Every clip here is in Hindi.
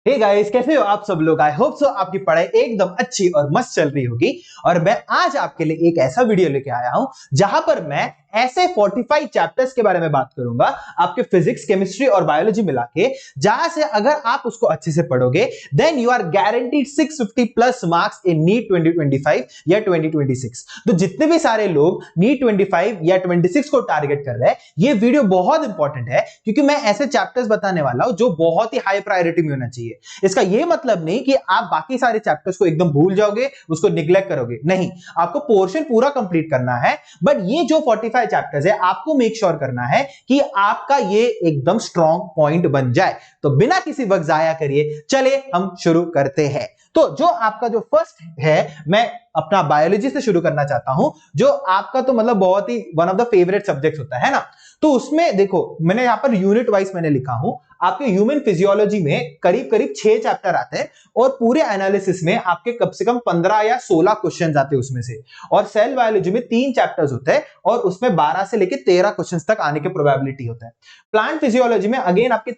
हे गाइस, कैसे हो आप सब लोग। आई होप सो आपकी पढ़ाई एकदम अच्छी और मस्त चल रही होगी। और मैं आज आपके लिए एक ऐसा वीडियो लेके आया हूं जहां पर मैं ऐसे 45 चैप्टर्स के बारे में बात करूंगा, आपके फिजिक्स, केमिस्ट्री और बायोलॉजी मिला के, जहां से अगर आप उसको अच्छे से पढ़ोगे then you are guaranteed 650 plus marks in NEET 2025 या 2026। तो जितने भी सारे लोग नीट 25 या 26 को टारगेट कर रहे हैं, ये वीडियो बहुत इंपॉर्टेंट है क्योंकि मैं ऐसे चैप्टर्स बताने वाला हूं जो बहुत ही हाई प्रायोरिटी में होना चाहिए। इसका यह मतलब नहीं कि आप बाकी सारे चैप्टर्स को एकदम भूल जाओगे, उसको निग्लेक्ट करोगे, नहीं, आपको पोर्शन पूरा कंप्लीट करना है। बट ये जो 45 चैप्टर्स है, आपको मेक श्योर करना है कि आपका ये एकदम स्ट्रॉन्ग पॉइंट बन जाए। तो बिना किसी वक्त जाया करिए, चले हम शुरू करते हैं। तो जो आपका जो फर्स्ट है, मैं अपना बायोलॉजी से शुरू करना चाहता हूं, जो आपका तो मतलब बहुत ही one of the favourite subjects होता है ना। तो उसमें देखो, मैंने यहां पर यूनिट वाइज मैंने लिखा हूं, आपके ह्यूमन फिजियोलॉजी में करीब करीब 6 चैप्टर आते हैं और पूरे एनालिसिस में आपके कम से कम 15 या 16 क्वेश्चंस आते हैं उसमें से। और सेल बायोलॉजी में 3 चैप्टर्स होते हैं और उसमें 12 से लेकर 13 क्वेश्चंस तक आने के प्रोबेबिलिटी होता है। प्लांट फिजियोलॉजी में अगेन आपके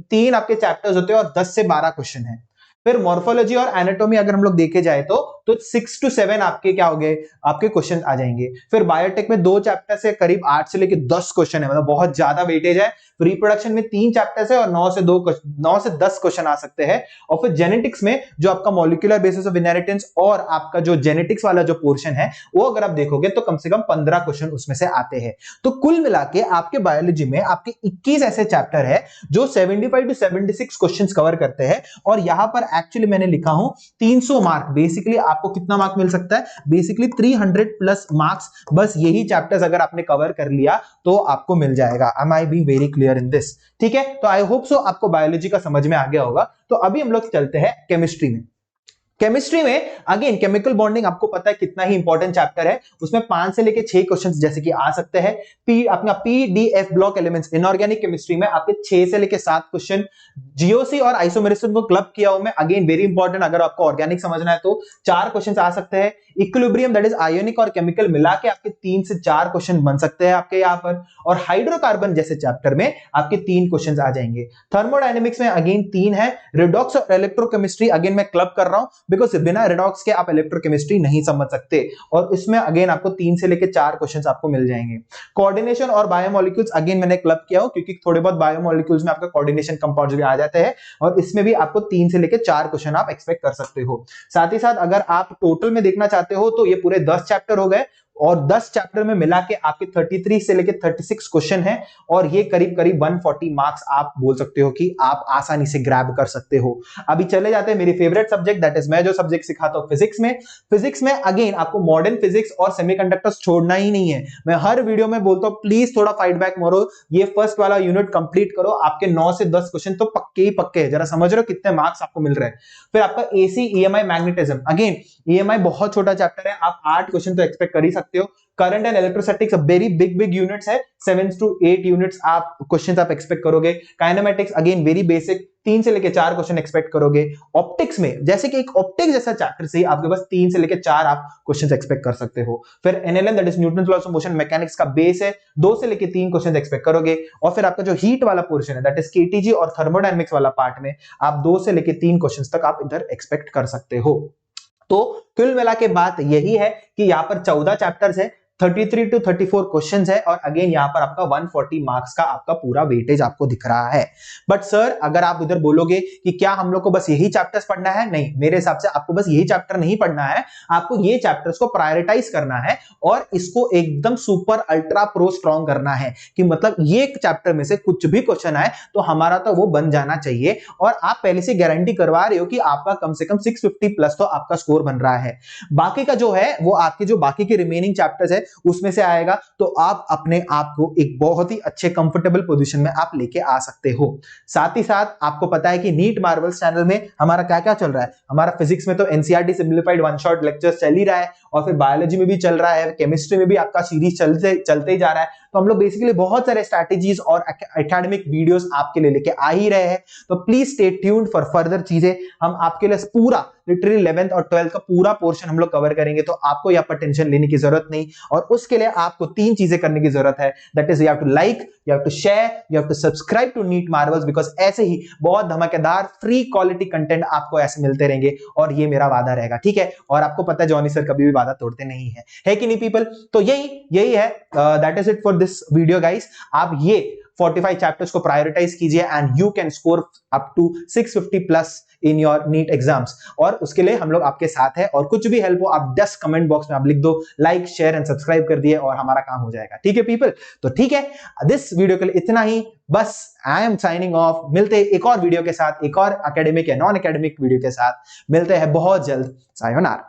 तीन आपके चैप्टर्स होते हैं और 10 से 12 क्वेश्चन है। फिर मॉर्फोलॉजी और एनाटॉमी अगर हम लोग देखे जाए तो 6 to 7 आपके क्या हो गए, आपके क्वेश्चन आ जाएंगे। फिर बायोटेक में 2 चैप्टर से करीब 8 से लेकर 10 क्वेश्चन है, मतलब बहुत ज्यादा वेटेज है। रिप्रोडक्शन में 3 चैप्टर्स है और 9 से 10 क्वेश्चन आ सकते हैं। और फिर जेनेटिक्स में जो आपका मॉलिक्यूलर बेसिस ऑफ इनहेरिटेंस और आपका जो जेनेटिक्स वाला जो पोर्शन है, वो अगर आप देखोगे तो कम से कम 15 क्वेश्चन उसमें से आते हैं। तो कुल मिला के आपके बायोलॉजी में आपके 21 ऐसे चैप्टर है जो 75 to 76 क्वेश्चन कवर करते हैं। और यहां पर एक्चुअली मैंने लिखा हूं 300 मार्क। बेसिकली आपको कितना मार्क मिल सकता है, बेसिकली 300 प्लस मार्क्स। बस यही चैप्टर्स अगर आपने कवर कर लिया तो आपको मिल जाएगा। Am I be very clear in this? ठीक है, तो आई होप सो आपको बायोलॉजी का समझ में आ गया होगा। तो अभी हम लोग चलते हैं केमिस्ट्री में। केमिस्ट्री में अगेन केमिकल बॉन्डिंग आपको पता है कितना ही इंपॉर्टेंट चैप्टर है। उसमें 5 से लेके 6 क्वेश्चंस जैसे कि आ सकते हैं। अपना PDF block elements inorganic chemistry में आपके 6 से लेके 7 क्वेश्चन। जीओसी और आइसोमेरिज्म को क्लब किया हूं मैं, अगेन वेरी इंपॉर्टेंट। अगर आपको ऑर्गेनिक समझना है तो 4 क्वेश्चन आ सकते हैं। इक्विलिब्रियम दैट इज आयोनिक और केमिकल मिला के आपके 3 से 4 क्वेश्चन बन सकते हैं आपके यहां पर। और हाइड्रोकार्बन जैसे चैप्टर में आपके 3 क्वेश्चन आ जाएंगे। थर्मोडायनेमिक्स में अगेन 3 है। रिडॉक्स और इलेक्ट्रोकेमिस्ट्री अगेन मैं क्लब कर रहा हूं बिकॉज बिना रिडॉक्स के आप इलेक्ट्रोकेमिस्ट्री नहीं समझ सकते। और इसमें अगेन आपको 3 से लेकर 4 क्वेश्चंस आपको मिल जाएंगे। कोऑर्डिनेशन और बायोमोलिक्यूल्स अगेन मैंने क्लब किया हो क्योंकि थोड़े बहुत बायोमोलिक्यूल्स में आपका कोऑर्डिनेशन कंपाउंड्स भी आ जाते हैं और इसमें भी आपको 3 से लेकर 4 क्वेश्चन आप एक्सपेक्ट कर सकते हो। साथ ही साथ अगर आप टोटल में देखना चाहते हो तो ये पूरे 10 चैप्टर हो गए और 10 चैप्टर में मिला के आपके 33 से लेके 36 क्वेश्चन है और ये करीब करीब 140 मार्क्स आप बोल सकते हो कि आप आसानी से ग्रैब कर सकते हो। अभी चले जाते हैं मेरी फेवरेट सब्जेक्ट, दैट इज मैं जो सब्जेक्ट सिखाता हूं फिजिक्स में। फिजिक्स में अगेन आपको मॉडर्न फिजिक्स और सेमीकंडक्टर्स छोड़ना ही नहीं है। मैं हर वीडियो में बोलता हूं प्लीज थोड़ा फाइट बैक मारो, ये फर्स्ट वाला यूनिट कंप्लीट करो। आपके 9 से 10 क्वेश्चन तो पक्के ही पक्के है। जरा समझ रहे हो कितने मार्क्स आपको मिल रहे हैं। फिर आपका AC EMI magnetism, again EMI बहुत छोटा चैप्टर है, आप 8 क्वेश्चन तो एक्सपेक्ट कर ही सकते हो। Current and electrostatics very big units है, 7 to 8 यूनिट्स आप क्वेश्चंस आप एक्सपेक्ट करोगे। काइनेमेटिक्स अगेन वेरी बेसिक, 3 से लेके 4 क्वेश्चन एक्सपेक्ट करोगे। ऑप्टिक्स में जैसे कि एक ऑप्टिक्स जैसा चैप्टर से आपके पास 3 से लेके 4 आप क्वेश्चंस एक्सपेक्ट कर सकते हो। फिर NLM that is Newton's law of motion mechanics का बेस है, 2 से लेके 3 क्वेश्चन एक्सपेक्ट करोगे। और फिर आपका जो हीट वाला पोर्शन है दैट इज केटीजी और थर्मोडायनेमिक्स वाला पार्ट में आप 2 से लेके 3 क्वेश्चंस तक आप इधर एक्सपेक्ट कर सकते हो। तो कुल मिला के बात यही है कि यहां पर 14 चैप्टर्स है, 33 to 34 क्वेश्चंस है और अगेन यहां पर आपका 140 मार्क्स का आपका पूरा वेटेज आपको दिख रहा है। बट सर अगर आप उधर बोलोगे कि क्या हम लोग को बस यही चैप्टर्स पढ़ना है, नहीं, मेरे हिसाब से आपको बस यही चैप्टर नहीं पढ़ना है, आपको ये चैप्टर्स को प्रायोरिटाइज करना है और इसको एकदम सुपर अल्ट्रा प्रो स्ट्रॉन्ग करना है कि मतलब ये चैप्टर में से कुछ भी क्वेश्चन आए तो हमारा तो वो बन जाना चाहिए। और आप पहले से गारंटी करवा रहे हो कि आपका कम से कम 650 प्लस तो आपका स्कोर बन रहा है। बाकी का जो है वो आपके जो बाकी के रिमेनिंग चैप्टर्स है उसमें से आएगा तो आप अपने आप को एक बहुत ही अच्छे कंफर्टेबल पोजीशन में आप लेके आ सकते हो। साथ ही साथ आपको पता है कि नीट मार्वल्स चैनल में हमारा क्या क्या चल रहा है। हमारा फिजिक्स में तो NCERT simplified one shot lectures चल ही रहा है और फिर बायोलॉजी में भी चल रहा है, केमिस्ट्री में भी आपका सीरीज चलते ही जा रहा है। तो हम लोग बेसिकली बहुत सारे स्ट्रैटेजीज और एकेडमिक वीडियोस आपके लिए लेके आ ही रहे हैं। तो please stay tuned for further चीजें। हम आपके लिए पूरा लिटरली 11th और 12th का पूरा पोर्शन हम लोग कवर करेंगे, तो आपको यहाँ पर टेंशन लेने की जरूरत नहीं। और उसके लिए आपको 3 चीजें करने की जरूरत है, that is you have to like, you have to share, you have to subscribe to NEET Marvels, because ऐसे ही बहुत धमाकेदार फ्री क्वालिटी कंटेंट आपको ऐसे मिलते रहेंगे, और ये मेरा वादा रहेगा, ठीक है। और आपको पता है जॉनी सर कभी भी वादा तोड़ते नहीं है कि नहीं पीपल? तो यही है, that is it for this video guys. आप ये 45 चैप्टर्स को प्रायोरिटाइज कीजिए and you can score up to 650 plus in your NEET exams. और उसके लिए हम लोग आपके साथ हैं, और कुछ भी हेल्प हो आप 10 कमेंट बॉक्स में आप लिख दो, लाइक शेयर एंड सब्सक्राइब कर दिए और हमारा काम हो जाएगा, ठीक है पीपल? तो ठीक है, दिस वीडियो के लिए इतना ही, बस आई एम साइनिंग ऑफ। मिलते हैं एक और वीडियो के साथ, एक और एकेडमिक या नॉन एकेडमिक वीडियो के साथ मिलते हैं बहुत जल्द। सायोनारा।